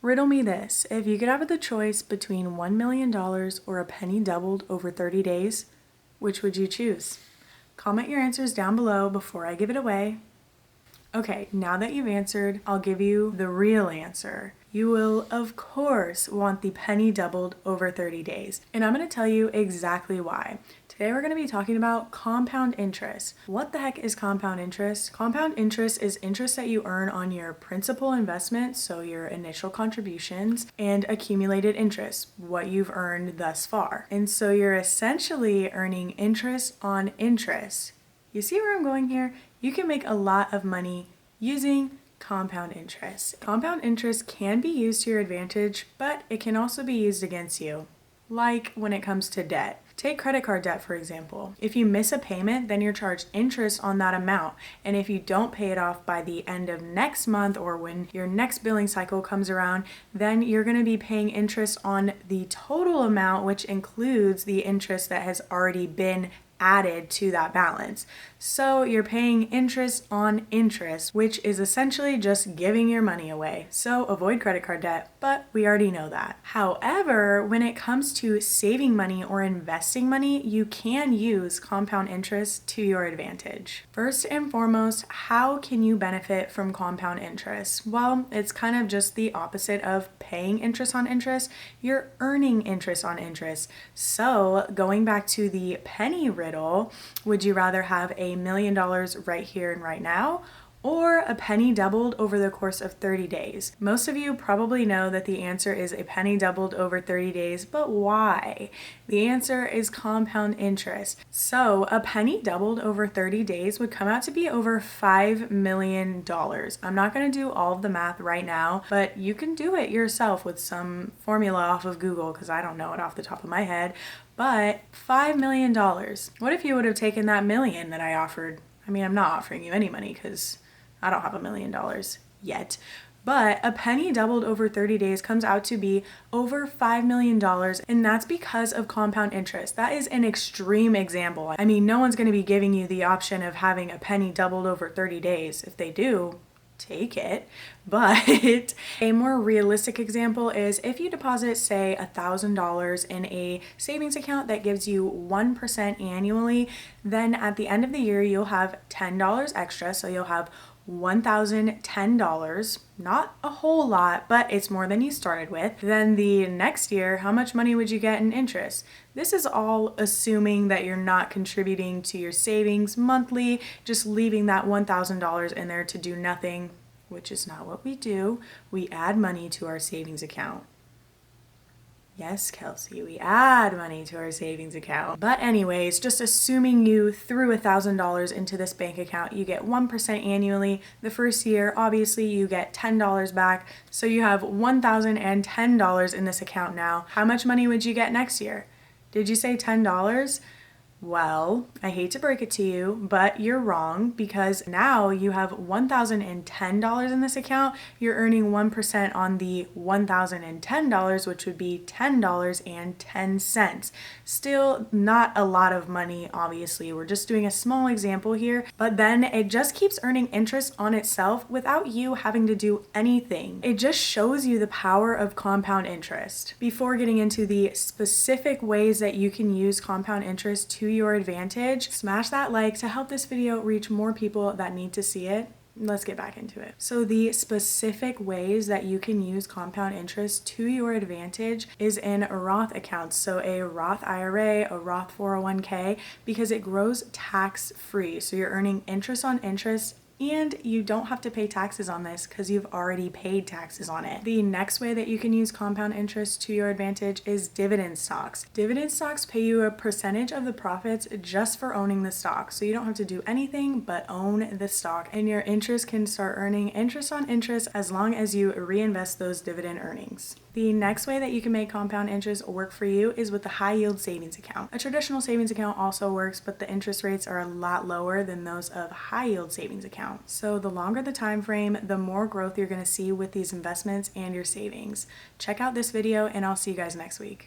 Riddle me this. If you could have the choice between $1 million or a penny doubled over 30 days, which would you choose? Comment your answers down below before I give it away. Okay, now that you've answered, I'll give you the real answer. You will, of course, want the penny doubled over 30 days. And I'm going to tell you exactly why. Today we're going to be talking about compound interest. What the heck is compound interest? Compound interest is interest that you earn on your principal investment, so your initial contributions, and accumulated interest, what you've earned thus far. And so you're essentially earning interest on interest. You see where I'm going here? You can make a lot of money using compound interest. Compound interest can be used to your advantage, but it can also be used against you, like when it comes to debt. Take credit card debt, for example. If you miss a payment, then you're charged interest on that amount. And if you don't pay it off by the end of next month or when your next billing cycle comes around, then you're going to be paying interest on the total amount, which includes the interest that has already been added to that balance. So you're paying interest on interest, which is essentially just giving your money away. So avoid credit card debt, but we already know that. However, when it comes to saving money or investing money, you can use compound interest to your advantage. First and foremost, how can you benefit from compound interest? Well, it's kind of just the opposite of paying interest on interest. You're earning interest on interest. So going back to the penny riddle, would you rather have $1 million right here and right now, or a penny doubled over the course of 30 days? Most of you probably know that the answer is a penny doubled over 30 days, but why? The answer is compound interest. So a penny doubled over 30 days would come out to be over $5 million. I'm not going to do all of the math right now, but you can do it yourself with some formula off of Google because I don't know it off the top of my head. But $5 million. What if you would have taken that million that I offered? I mean, I'm not offering you any money because I don't have $1 million yet. But a penny doubled over 30 days comes out to be over $5 million. And that's because of compound interest. That is an extreme example. I mean, no one's going to be giving you the option of having a penny doubled over 30 days. If they do, take it. But a more realistic example is if you deposit, say, $1,000 in a savings account that gives you 1% annually, then at the end of the year, you'll have $10 extra. So you'll have $1,010, not a whole lot, but it's more than you started with. Then the next year, how much money would you get in interest? This is all assuming that you're not contributing to your savings monthly, just leaving that $1,000 in there to do nothing, which is not what we do. We add money to our savings account. Yes, Kelsey, we add money to our savings account. But anyways, just assuming you threw $1,000 into this bank account, you get 1% annually. The first year, obviously, you get $10 back. So you have $1,010 in this account now. How much money would you get next year? Did you say $10? Well, I hate to break it to you, but you're wrong because now you have $1,010 in this account. You're earning 1% on the $1,010, which would be $10.10. Still not a lot of money, obviously. We're just doing a small example here, but then it just keeps earning interest on itself without you having to do anything. It just shows you the power of compound interest. Before getting into the specific ways that you can use compound interest to your advantage, smash that like to help this video reach more people that need to see it. Let's get back into it. So the specific ways that you can use compound interest to your advantage is in Roth accounts. So a Roth IRA, a Roth 401k, because it grows tax free. So you're earning interest on interest and you don't have to pay taxes on this because you've already paid taxes on it. The next way that you can use compound interest to your advantage is dividend stocks. Dividend stocks pay you a percentage of the profits just for owning the stock. So you don't have to do anything but own the stock, and your interest can start earning interest on interest as long as you reinvest those dividend earnings. The next way that you can make compound interest work for you is with the high yield savings account. A traditional savings account also works, but the interest rates are a lot lower than those of high yield savings account. So the longer the time frame, the more growth you're going to see with these investments and your savings. Check out this video and I'll see you guys next week.